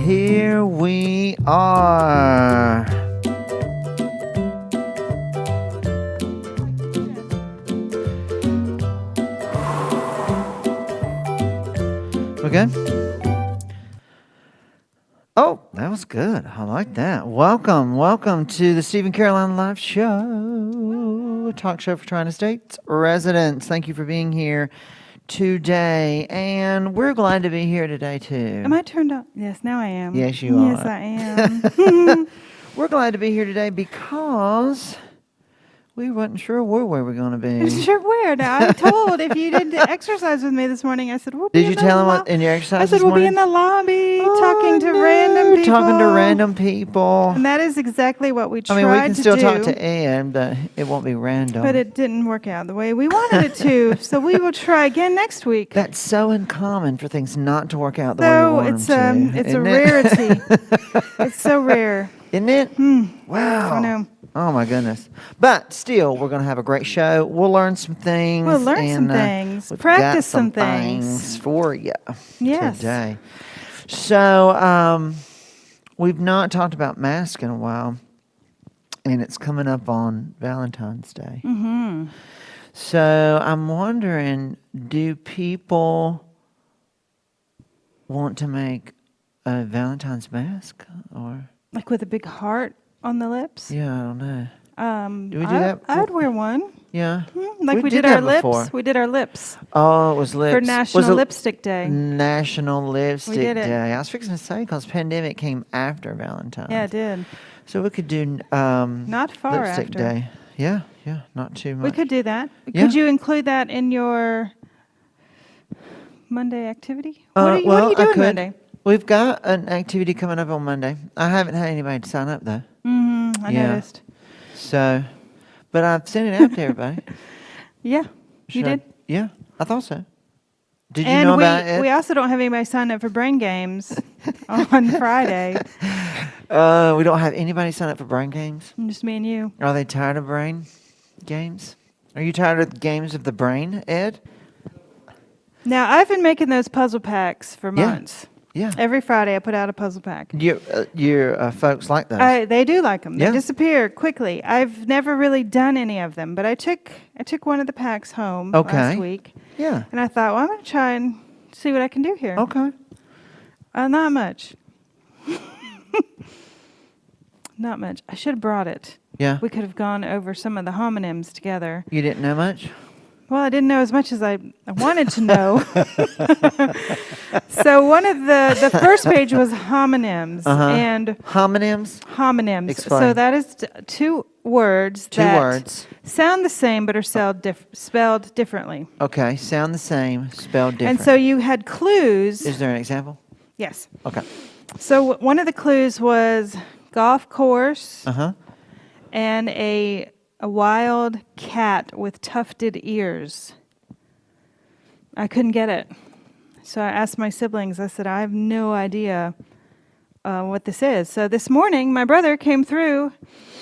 Here we are. We're good? Oh, that was good. I like that. Welcome to the Stephen Caroline Live Show, a talk show for Tri-States residents. Thank you for being here today, and we're glad to be here today too. Am I turned up? Yes, now I am. Yes, you are. Yes, I am. We're glad to be here today because we wasn't sure where we were going to be. Sure, where? Now, I'm told if you did exercise with me this morning, I said, we'll be Did you tell them what in your exercise I said, this we'll morning? be in the lobby talking to random people. Talking to random people. And that is exactly what we tried to do. I mean, we can still talk to Ed, but it won't be random. But it didn't work out the way we wanted it to, so we will try again next week. That's so uncommon for things not to work out the way you want them to. It's a rarity. It's so rare. Isn't it? Wow. I know. Oh, my goodness. But still, we're going to have a great show. We'll learn some things. We'll learn some things. Practice some things for you yes. today. So, we've not talked about masks in a while, and it's coming up on Valentine's Day. Mm-hmm. So, I'm wondering, do people want to make a Valentine's mask? Or Like with a big heart on the lips? yeah, I don't know. Do we do that? I would wear one. Yeah. Like we did that our lips. before. We did our lips Oh, it was lips. for National Was it Lipstick Day. National Lipstick did it. Day. I was fixing to say because pandemic came after Valentine's. Yeah, it did. So we could do Not far Lipstick after. Day. Yeah, not too much. We could do that. Yeah. Could you include that in your Monday activity? What are you I doing could. Monday? We've got an activity coming up on Monday. I haven't had anybody sign up though. I Yeah. noticed. So, but I've sent it out to everybody. Yeah, you did. Yeah, I thought so. Did you And know about it? we also don't have anybody sign up for brain games on Friday. We don't have anybody sign up for brain games. Just me and you. Are they tired of brain games? Are you tired of games of the brain, Ed? Now, I've been making those puzzle packs for months. Yeah. Every Friday, I put out a puzzle pack. Your folks like those. They do like them. Yeah. They disappear quickly. I've never really done any of them, but I took one of the packs home last week. Yeah. And I thought, well, I'm going to try and see what I can do here. Okay. Not much. Not much. I should have brought it. Yeah. We could have gone over some of the homonyms together. You didn't know much? Well, I didn't know as much as I wanted to know. So one of the first page was homonyms. And homonyms? Homonyms. Explain. So that is two words that words. sound the same but are spelled differently. Okay. Sound the same, spelled different. And so you had clues. Is there an example? Yes. Okay. So one of the clues was golf course Uh-huh. and a wild cat with tufted ears. I couldn't get it. So I asked my siblings, I said, I have no idea what this is. So this morning, my brother came through.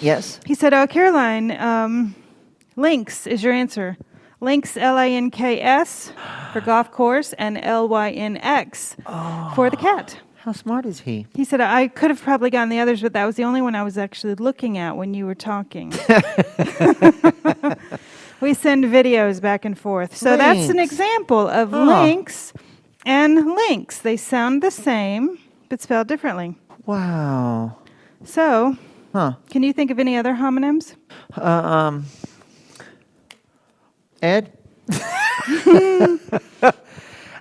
Yes. He said, oh, Caroline, Lynx is your answer. Lynx, L-A-N-K-S for golf course and L-Y-N-X for the cat. How smart is he? He said, I could have probably gotten the others, but that was the only one I was actually looking at when you were talking. We send videos back and forth. So that's an Lynx. example of lynx and lynx. They sound the same, but spelled differently. Wow. So, Huh. can you think of any other homonyms? Ed?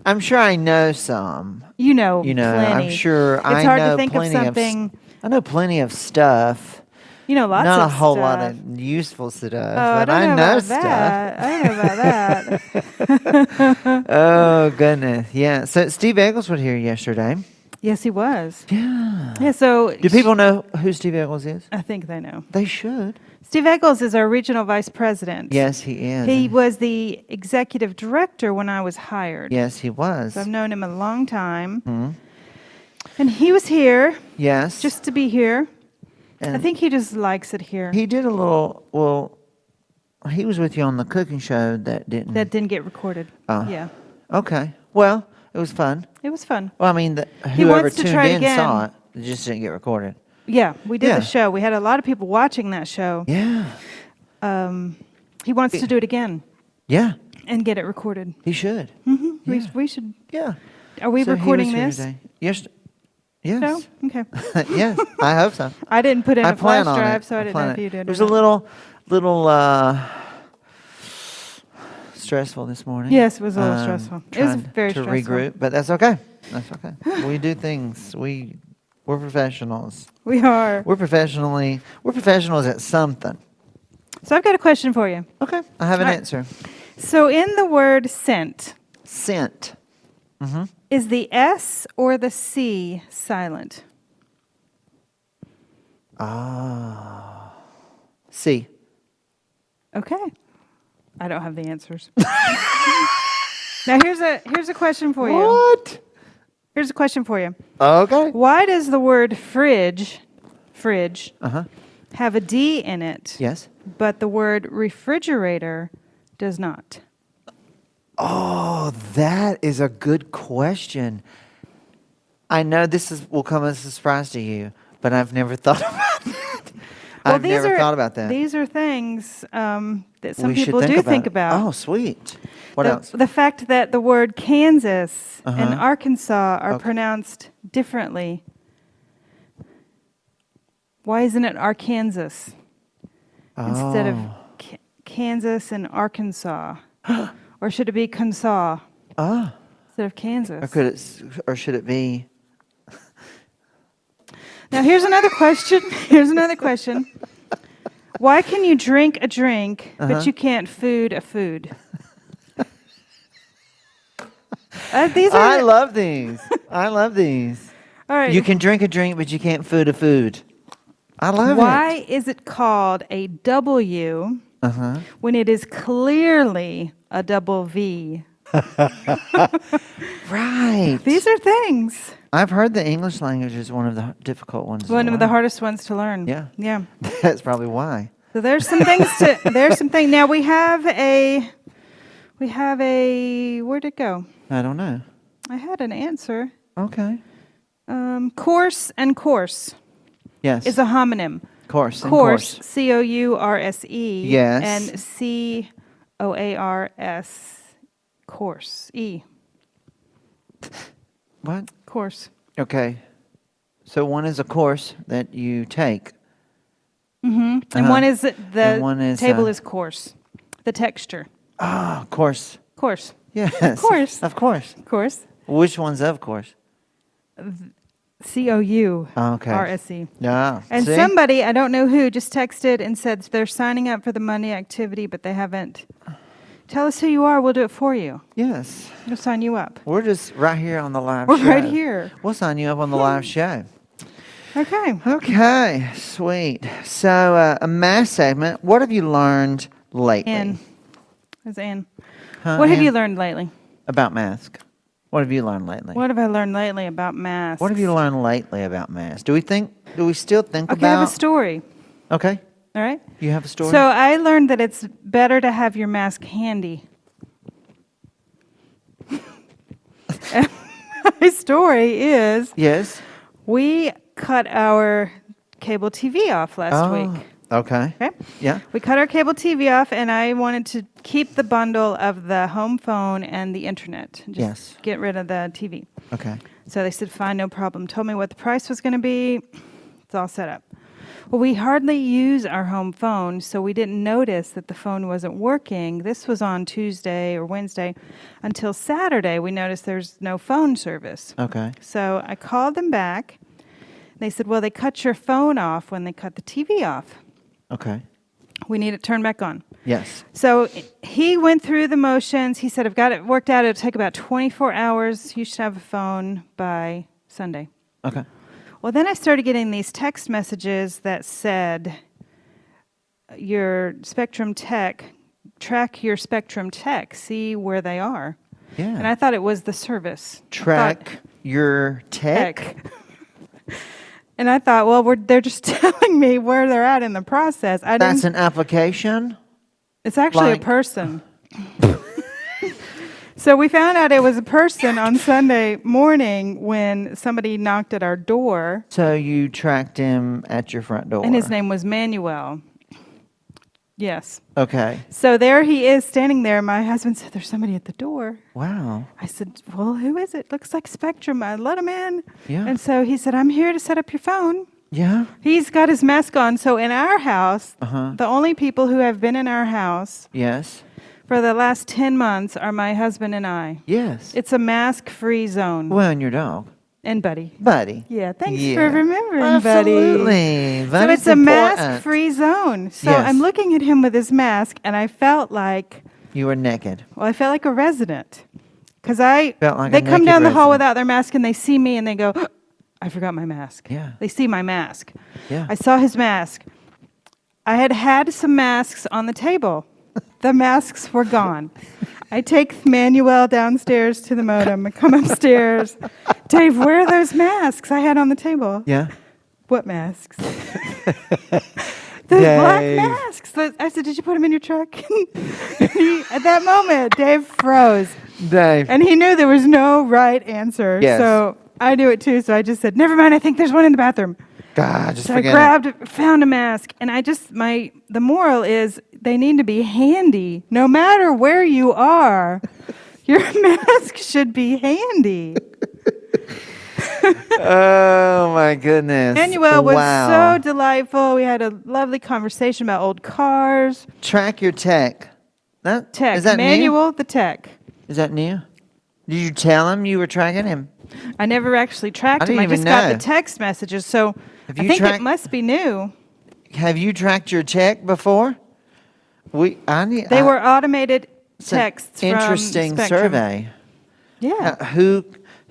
I'm sure I know some. You know Plenty. I'm sure it's I hard know to think of plenty something. I know plenty of stuff. You know lots Not of a whole stuff. lot of useful stuff, Oh, but I know about stuff. that. I don't know about that. Oh, goodness. Yeah. So Steve Eccles was here yesterday. Yes, he was. Yeah. Yeah, so Do people know who Steve Eccles is? I think they know. They should. Steve Eccles is our regional vice president. Yes, he is. He was the executive director when I was hired. Yes, he was. So I've known him a long time. And he was here Yes. just to be here. And I think he just likes it here. he did a little, well, he was with you on the cooking show that didn't. That didn't get recorded. Oh. Yeah. Okay. Well, it was fun. It was fun. Well, I mean, He whoever wants to tuned try it in again. saw it. It just didn't get recorded. Yeah, we did Yeah. the show. We had a lot of people watching that show. Yeah. He wants to do it again Yeah. and get it recorded. He should. Mm-hmm. We should. Yeah. Are we So he recording was here this? today. Yes. Yes. No? Okay. Yes. I hope so. I didn't put in I a flash plan on drive, it. so I didn't plan know if it. you did. It was or a not. little stressful this morning. Yes, it was a little stressful. It was trying very to stressful. regroup, but that's okay. That's okay. We do things. We're professionals. We are. We're professionals at something. So I've got a question for you. Okay. I have an All right. answer. So in the word scent, Scent. is the S or the C silent? C. Okay. I don't have the answers. Now here's a question for you. What? Here's a question for you. Okay. Why does the word fridge Uh-huh. have a D in it, Yes. but the word refrigerator does not? Oh, that is a good question. I know will come as a surprise to you, but I've never thought about that. I've never thought about that. These are things that some We should people do think about. Oh, sweet. What the, else? The fact that the word Kansas and Uh-huh. Arkansas are Okay. pronounced differently. Why isn't it Arkansas instead of Oh. Kansas and Arkansas? Or should it be Kansas instead of Kansas? Or should it be? Now, here's another question. Why can you drink a drink, but you can't food a food? These are I love these. I love these. all right. You can drink a drink, but you can't food a food. I love Why it. is it called a W Uh-huh. when it is clearly a double V? Right. These are things. I've heard the English language is one of the difficult ones. to One of the learn. hardest ones to learn. Yeah. Yeah. That's probably why. So there's some things Now we have a where'd it go? I don't know. I had an answer. Okay. Course and course Yes. is a homonym. course. and Course, C-O-U-R-S-E. Yes. And C-O-A-R-S, course, E, What? course. Okay. So one is a course that you take. And Uh-huh. one is And one is, table is course, the texture. Ah, course. Course, Yes. course. Of course. course, Which one's of course? C-O-U-R-S-E. Yeah. And See? somebody, I don't know who, just texted and said they're signing up for the Monday activity, but they haven't. Tell us who you are. We'll do it for you. Yes. We'll sign you up. We're just right here on the live We're show. right here. We'll sign you up on the live show. Okay. Okay, sweet. So, a math segment. What have you learned lately? Ann. There's Ann. Huh, What have Ann? you learned lately? About mask. What have you learned lately? What have I learned lately about masks? What have you learned lately about masks? Do we still think Okay, I have a about? story. Okay, All right. you have a story? So I learned that it's better to have your mask handy. And my story is Yes. we cut our cable TV off last week. Okay. Okay. Yeah. We cut our cable TV off, and I wanted to keep the bundle of the home phone and the internet. Just Yes. get rid of the TV. Okay. So they said, fine, no problem. Told me what the price was going to be. It's all set up. Well, we hardly use our home phone, so we didn't notice that the phone wasn't working. This was on Tuesday or Wednesday. Until Saturday, we noticed there's no phone service. Okay. So I called them back. They said, well, they cut your phone off when they cut the TV off. Okay. We need it turned back on. Yes. So he went through the motions. He said, I've got it worked out. It'll take about 24 hours. You should have a phone by Sunday. Okay. Well, then I started getting these text messages that said, your Spectrum Tech, track your Spectrum Tech, see where they are. Yeah. And I thought it was the service. Track your tech. And I thought, well, they're just telling me where they're at in the process. That's an application. It's actually like- a person. So we found out it was a person on Sunday morning when somebody knocked at our door, So you tracked him at your front door. and his name was Manuel. Yes. Okay. So there he is standing there. My husband said, "There's somebody at the door." Wow. I said, "Well, who is it? Looks like Spectrum. I let him in." Yeah. And so he said, "I'm here to set up your phone." Yeah. He's got his mask on. So in our house, Uh-huh. the only people who have been in our house Yes. for the last 10 months are my husband and I. Yes. It's a mask-free zone. Well, and your dog. And Buddy. Buddy. Yeah, thanks Yeah. for remembering, Absolutely. Buddy. So Buddy's it's a important. mask-free zone. So Yes. I'm looking at him with his mask, and I felt like, You were naked. well, I felt like a resident. Because Felt like they a come naked down the hall resident. without their mask, and they see me, and they go, I forgot my mask. Yeah. They see my mask. Yeah. I saw his mask. I had some masks on the table. The masks were gone. I take Manuel downstairs to the modem and come upstairs. Dave, where are those masks I had on the table? Yeah. What masks? Those black Dave. masks. I said, did you put them in your truck? At that moment, Dave froze. Dave. And he knew there was no right answer. Yes. So I knew it too. So I just said, never mind, I think there's one in the bathroom. God, just So I forget it. found a mask, and the moral is they need to be handy. No matter where you are, your mask should be handy. Oh my goodness. Manuel was Wow. so delightful. We had a lovely conversation about old cars. Track your tech. That, Tech. Is that new? Manuel the tech. Is that new? Did you tell him you were tracking him? I never actually tracked I him. didn't I just even got know. the text messages. So Have I you think tracked- it must be new. Have you tracked your check before? They They were automated it's an texts interesting from Spectrum. survey. Yeah,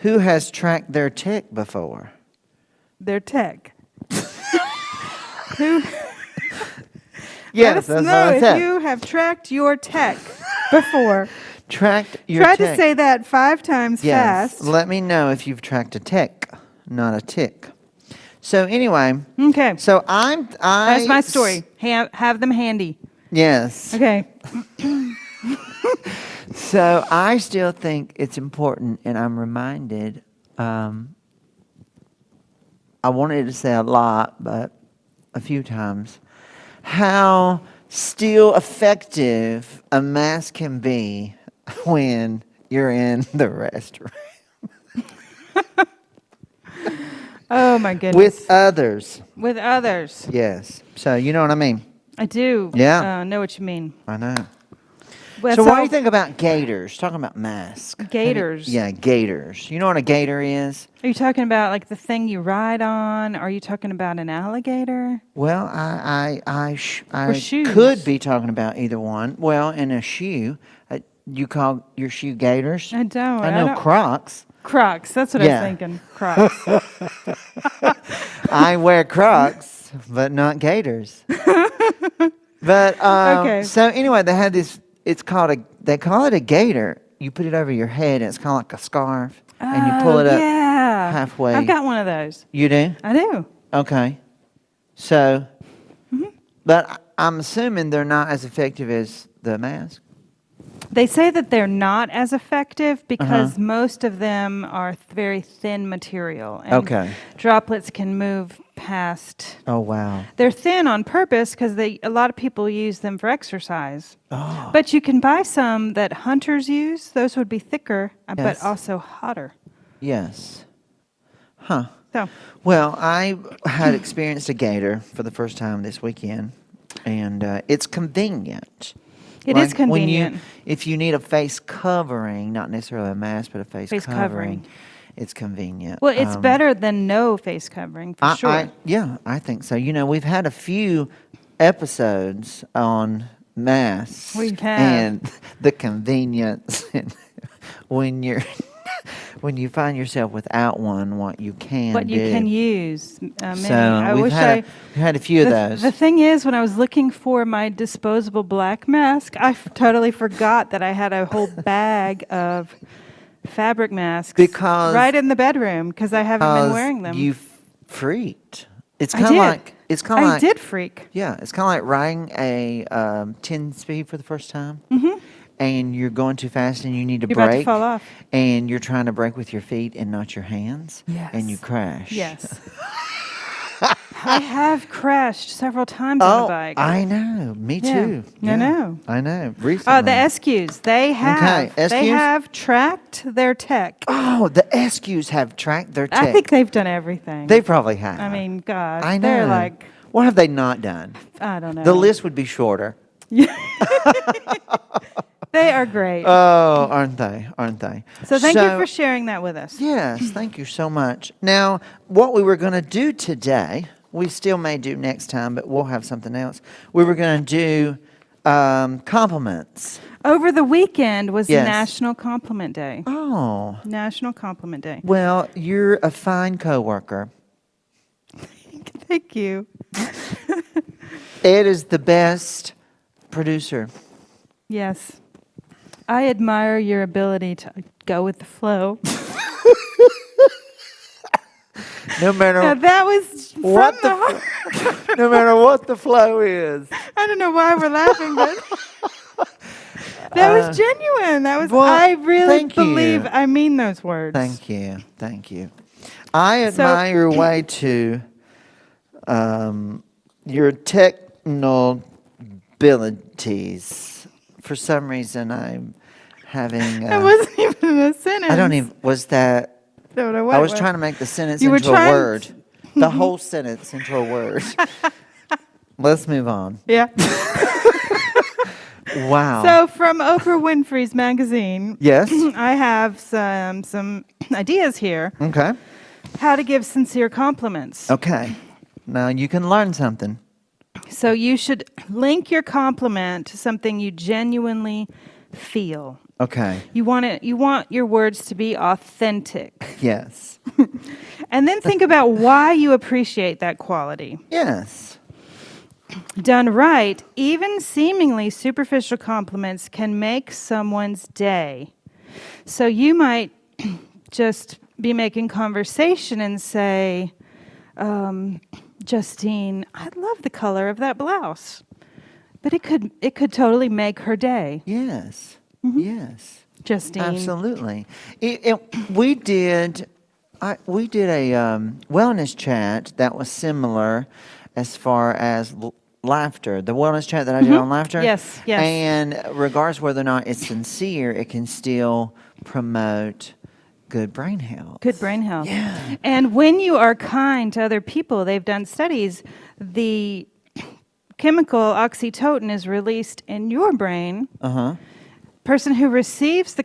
Who has tracked their tech before? they're tech. Who? Yes, Let us that's know what I if said. you have tracked your tech before. Tracked your Try tech. to say that 5 times Yes. fast. Let me know if you've tracked a tech, not a tick. So anyway, Okay, so that's my story. Have them handy. Yes. Okay. So I still think it's important, and I'm reminded. I wanted to say a lot, but a few times, how still effective a mask can be when you're in the restroom Oh my goodness. with others. With others. Yes. So you know what I mean? I do. Yeah. Know what you mean. I know. Well, So what do you think about gators? Talking about masks. Gators? Yeah, gators. You know what a gator is? Are you talking about like the thing you ride on? Are you talking about an alligator? Well, I shoes. could be talking about either one. Well, in a shoe, you call your shoe gators? I don't. I know don't- Crocs. Crocs. That's what Yeah. I was thinking. Crocs. I wear Crocs, but not gators. But Okay. So anyway, they had this. They call it a gator. You put it over your head, and it's kind of like a scarf, and you pull it up Yeah. halfway. I've got one of those. You do? I do. Okay. So, Mm-hmm. but I'm assuming they're not as effective as the mask. They say that they're not as effective because Uh-huh. most of them are very thin material. And Okay. droplets can move past. Oh wow. They're thin on purpose because a lot of people use them for exercise. Oh. But you can buy some that hunters use. Those would be thicker, Yes. but also hotter. Yes. Huh. So, Well, I had experienced a gator for the first time this weekend, and it's convenient. It is Like, when you- convenient. if you need a face covering, not necessarily a mask, but a face Face covering, covering. it's convenient. well, it's better than no face covering for sure. Yeah, I think so. You know, we've had a few episodes on masks We have. and the convenience when when you find yourself without one, what you can What do. you can use. So I we've wish had a few of those. The thing is, when I was looking for my disposable black mask, I totally forgot that I had a whole bag of fabric masks Because- right in the bedroom because I haven't been wearing them. You freaked. It's I kind of did. like I did freak. Yeah, it's kind of like riding a 10-speed for the first time. Mm-hmm. and you're going too fast and you need to You're about to brake, fall off. and you're trying to brake with your feet and not your hands, and you Yes. crash. Yes. I have crashed several times on a Oh, bike. I know. Me Yeah. too. I know. I know. Recently. The SQs, they have Okay, they SQs? have tracked their tech. Oh, the SQs have tracked their tech. I think they've done everything. They probably have. I mean, gosh, I know. they're like, What have they not done? I don't know. The list would be shorter. They are great. Oh, aren't they? Aren't they? So thank you for sharing that with us. Yes, thank you so much. Now, what we were going to do today, we still may do next time, but we'll have something else. We were going to do compliments. Over the weekend was Yes. National Compliment Day. Oh, National Compliment Day. well, you're a fine coworker. Thank you. Ed is the best producer. Yes. I admire your ability to go with the flow. No matter Now that was from what the the heart. no matter what the flow is. I don't know why we're laughing, but that was genuine. That was. well, I really thank you. believe I mean those words. Thank you. Thank you. I admire your way to your technical abilities. For some reason, I'm having. That wasn't even a sentence. I don't even. Was that? Don't know what I it was trying to make the sentence You were into a trying word. The whole sentence into a word. Let's move on. Yeah. Wow. So from Oprah Winfrey's magazine, Yes. I have some ideas here. Okay. How to give sincere compliments. Okay. Now you can learn something. So you should link your compliment to something you genuinely feel. Okay. You want your words to be authentic. Yes. And then think about why you appreciate that quality. Yes. Done right, even seemingly superficial compliments can make someone's day. So you might just be making conversation and say, Justine, I love the color of that blouse. But it could totally make her day. Yes. Mm-hmm. Yes. Justine. Absolutely. We did a wellness chat that was similar as far as laughter. The wellness chat that I did on laughter. Yes, yes. And regardless whether or not it's sincere, it can still promote good brain health. Good brain health. Yeah. And when you are kind to other people, they've done studies, the chemical oxytocin is released in your brain. Uh-huh. Person who receives the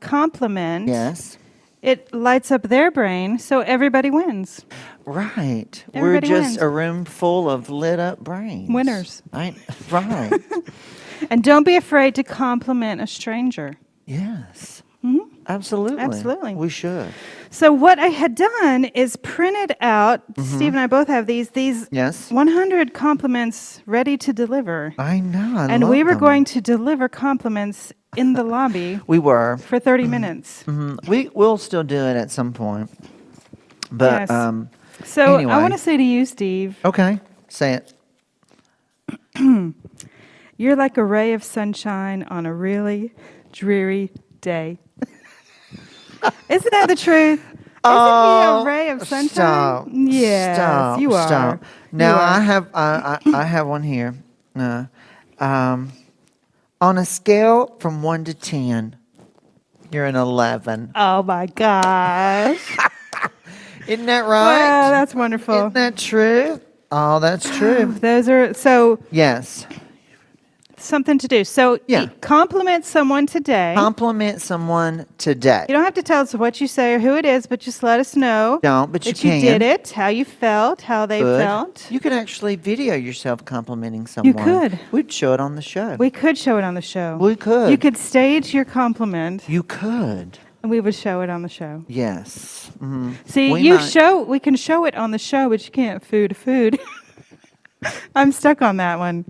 compliment, Yes. it lights up their brain, so everybody wins. Right. Everybody We're just wins. a room full of lit up brains. Winners. Right. Right. And don't be afraid to compliment a stranger. Yes. Mhm. Absolutely. Absolutely. We should. So what I had done is printed out, Steve and I both have these Yes. 100 compliments ready to deliver. I know. I And love we were them. going to deliver compliments in the lobby We were. for 30 minutes. We'll still do it at some point. But Yes. So anyway. I want to say to you, Steve, Okay. Say it. you're like a ray of sunshine on a really dreary day. Isn't that the truth? Isn't he a ray of sunshine? Stop. Yes, Stop. you are. Stop. Now You are. I have one here. On a scale from 1 to 10, you're an 11. Oh my gosh. Isn't that right? Well, that's wonderful. Isn't that true? Oh, that's true. Those are so Yes. something to do. So Yeah. compliment someone today. Compliment someone today. You don't have to tell us what you say or who it is, but just let us know Don't, but that you you can. did it, how you felt, how they Good. felt. You could actually video yourself complimenting someone. could. We'd show it on the show. We could show it on the show. We could. You could stage your compliment, You could. and we would show it on the show. Yes. Mhm. See, We might- we can show it on the show, but you can't food. I'm stuck on that one.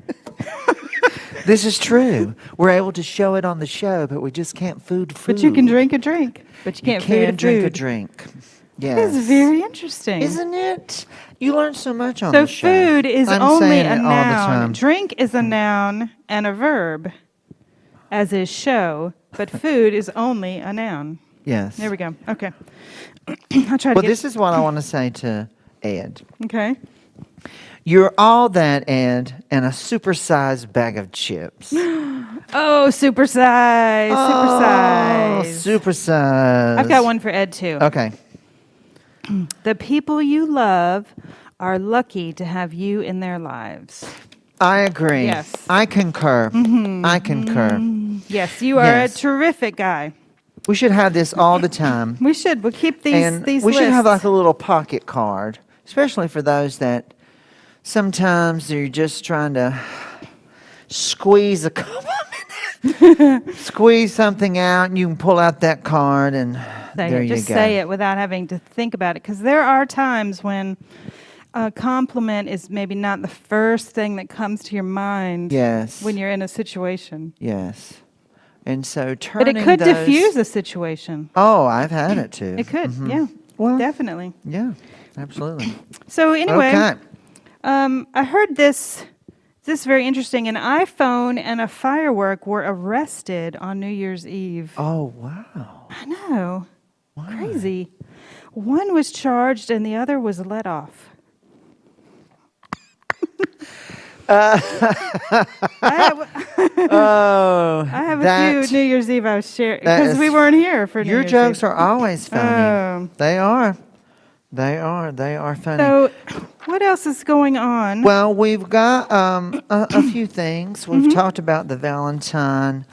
This is true. We're able to show it on the show, but we just can't food. But you can drink a drink, but you can't can food drink a food. drink. This Yes. is very interesting. Isn't it? You learn so much on So the show. food is I'm only saying a it all the noun. time. Drink is a noun and a verb. as is show, but food is only a noun. Yes. There we go. Okay. I'll try to Well, get... this is what I want to say to Ed. Okay. You're all that, Ed, and a supersized bag of chips. Oh, supersize. Oh, Supersize. supersized. I've got one for Ed, too. Okay. The people you love are lucky to have you in their lives. I agree. Yes. I concur. I concur. Yes, you are Yes. a terrific guy. We should have this all the time. We should. We'll keep these And these we lists. should have like a little pocket card, especially for those that sometimes you're just trying to squeeze a couple of minutes, squeeze something out, and you can pull out that card, and there you go. Just say it without having to think about it. Because there are times when a compliment is maybe not the first thing that comes to your mind Yes. when you're in a situation. Yes. And so But turning it could those, diffuse a situation. Oh, I've had it too. It could, Mhm. yeah. Well, Definitely. yeah, absolutely. So anyway, Okay. I heard this is very interesting. An iPhone and a firework were arrested on New Year's Eve. Oh, wow. I know. Why? Crazy. One was charged and the other was let off. Oh, I have a few New Year's Eve I was sharing that because we is- weren't here for New Your Year's jokes Eve. are always funny. Oh. They are. They are. They are funny. So, what else is going on? Well, we've got a few things. We've Mm-hmm. talked about the Valentine,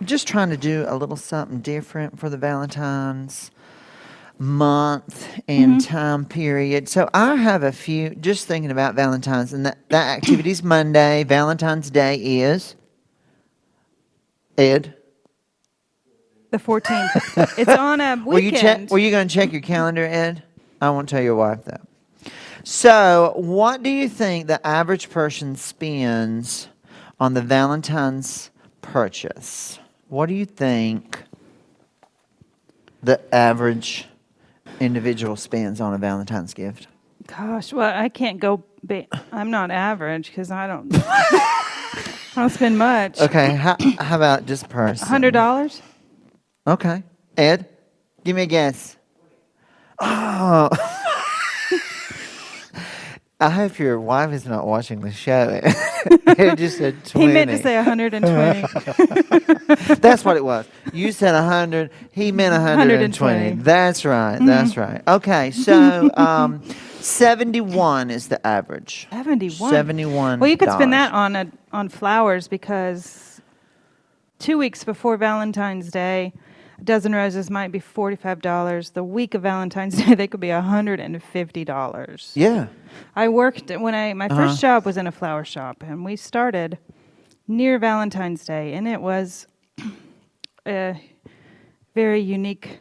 just trying to do a little something different for the Valentine's month and Mm-hmm. time period. So I have a few, just thinking about Valentine's, and that activity's Monday. Valentine's Day is, Ed? The 14th. It's on a weekend. Were you going to check your calendar, Ed? I won't tell your wife that. So, what do you think the average person spends on the Valentine's purchase? What do you think the average individual spends on a Valentine's gift? Gosh, well, I can't go. I'm not average because I don't spend much. Okay, how about this person? $100. Okay. Ed, give me a guess. Oh. I hope your wife is not watching the show. It just said 20. He meant to say 120. That's what it was. You said 100. He meant 120. 120. That's right. That's right. Okay, so 71 is the average. 71. 71. Well, you could spend that on flowers because 2 weeks before Valentine's Day, a dozen roses might be $45. The week of Valentine's Day, they could be $150. Yeah. I worked my first job was in a flower shop, and we started near Valentine's Day, and it was a very unique,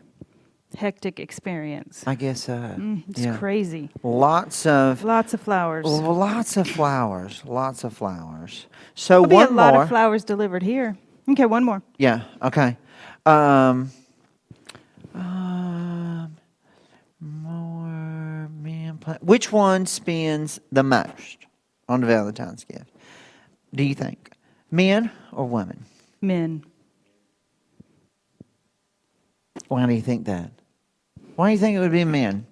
hectic experience. I guess so. It's crazy. Lots of Lots of flowers. Lots of flowers. Lots of flowers. So There'll be one a lot more. of flowers delivered here. Okay, one more. Yeah. Okay. More men. Which one spends the most on the Valentine's gift? Do you think, men or women? Men. Why do you think that? Why do you think it would be men?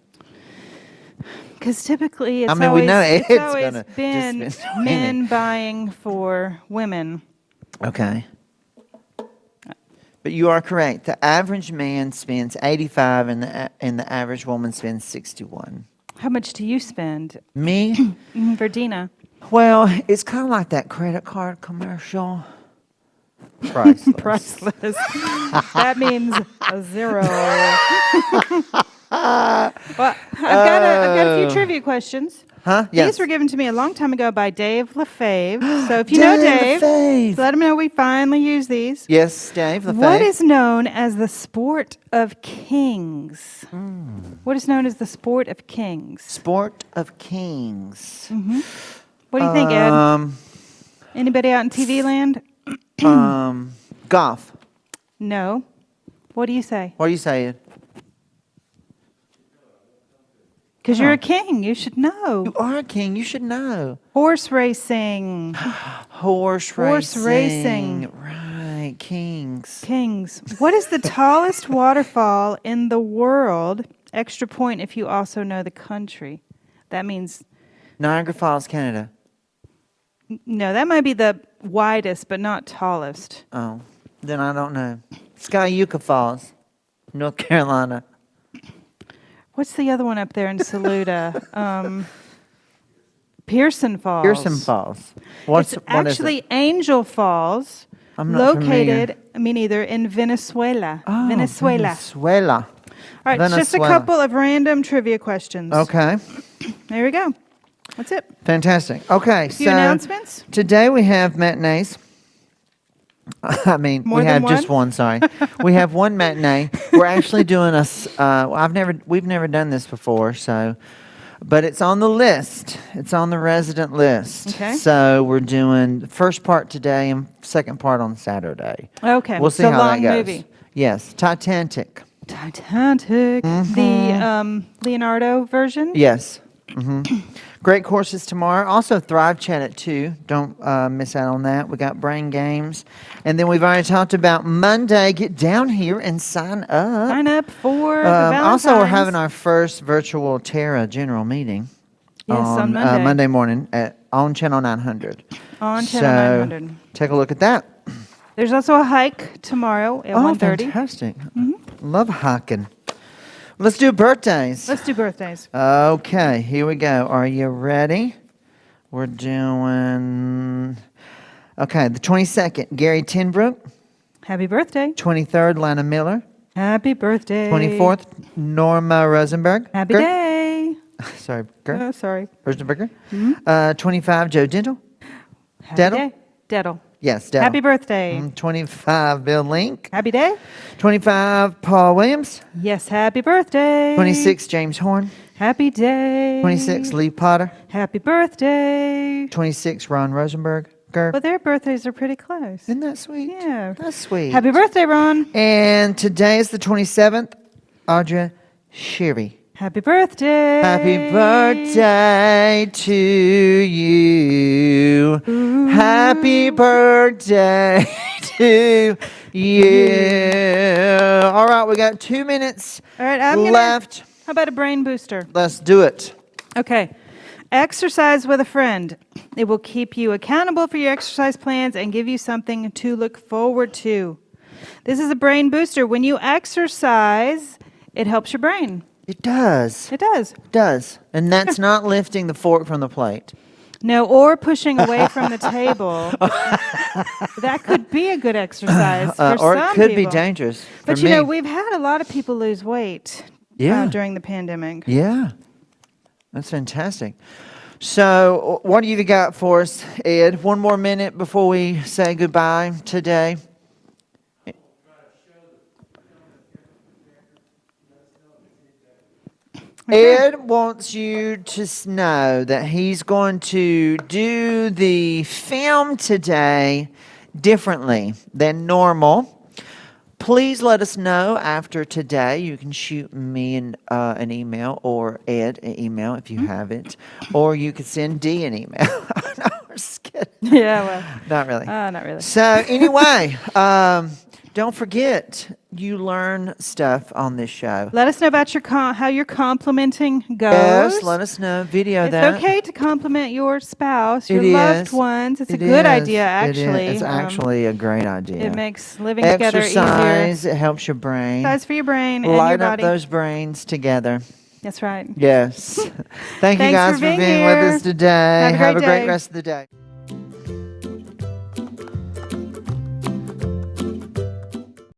Because typically it's I mean, always, we know it's Ed's always gonna just been spend men women. buying for women. Okay. But you are correct. The average man spends 85, and the average woman spends 61. How much do you spend? Me? For Dina. Well, it's kind of like that credit card commercial. Priceless. Priceless. That means a zero. Well, I've got a few trivia questions. Huh? Yes. These were given to me a long time ago by Dave LaFave. So if you know Dave, Lefebvre. let him know we finally use these. Yes, Dave LaFave. What is known as the sport of kings? What is known as the sport of kings? Sport of Kings? What do you think, Ed? Anybody out in TV land? Golf. No. What do you say? What do you say, Ed? Because you're a king. You should know. You are a king. You should know. Horse racing. Horse racing. Right. Kings. Kings. What is the tallest waterfall in the world? Extra point if you also know the country. That means... Niagara Falls, Canada. No, that might be the widest, but not tallest. Oh, then I don't know. Skyuka Falls, North Carolina. What's the other one up there in Saluda? Pearson Falls. Pearson Falls. It's actually Angel Falls, I'm not located, me neither, in Venezuela. Oh, Venezuela. Venezuela. All right, just a couple of random trivia questions. Okay. There we go. That's it. Fantastic. Okay, Few announcements. Today we have matinees. I mean, More we than have just one. Sorry, we have one matinee. We're actually doing we've never done this before, so, but it's on the list. It's on the resident list. Okay. So we're doing the first part today and second part on Saturday. Okay. We'll see so how long that goes. movie. Yes, Titanic. The Leonardo version. Yes. Great courses tomorrow. Also, Thrive Chat at 2. Don't miss out on that. We got brain games. And then we've already talked about Monday. Get down here and sign up. Sign up for the Valentines. Also, we're having our first virtual Terra general meeting. Yes, on Monday. Monday morning on Channel 900. On Channel 900. Take a look at that. There's also a hike tomorrow at 1:30. Fantastic. Love hiking. Let's do birthdays. Let's do birthdays. Okay, here we go. Are you ready? We're doing... Okay, the 22nd, Gary Tinbrook. Happy birthday. 23rd, Lana Miller. Happy birthday. 24th, Norma Rosenberg. Happy day. Sorry, girl. Oh, sorry. Rosenberger. 25, Joe Dental. Happy Deddle? day. Deddle. Yes, Deddle. Happy birthday. 25, Bill Link. Happy day. 25, Paul Williams. Yes, happy birthday. 26, James Horn. Happy day. 26, Lee Potter. Happy birthday. 26, Ron Rosenberg. Well, their birthdays are pretty close. Isn't that sweet? Yeah. That's sweet. Happy birthday, Ron. And today is the 27th, Audra Sherry. Happy birthday. Happy birthday to you. Ooh. Happy birthday to you. All right, we got 2 minutes All right, I'm left. How about a brain booster? Let's do it. Okay. Exercise with a friend. It will keep you accountable for your exercise plans and give you something to look forward to. This is a brain booster. When you exercise, it helps your brain. It does. It does. It does. And that's not lifting the fork from the plate. No, or pushing away from the table. That could be a good exercise for some people. Or it could be dangerous But for you me. know, we've had a lot of people lose weight during the pandemic. Yeah. That's fantastic. So, what do you got for us, Ed? One more minute before we say goodbye today. Ed wants you to know that he's going to do the film today differently than normal. Please let us know after today. You can shoot me an email or Ed an email if you have it. Or you could send Dee an email. No, we're just kidding. Yeah, well. Not really. Not really. So anyway, don't forget, you learn stuff on this show. Let us know about your how your complimenting goes. Yes, let us know. Video that. It's okay to compliment your spouse, your It loved is. ones. It's a It good is. idea, actually. It's actually a great idea. It makes living together easier. Exercise, it helps your brain. Exercise for your brain and Light your up body. those brains together. That's right. Yes. Thank you Thanks guys for for being being here. with us today. Have a great Have a great day. rest of the day.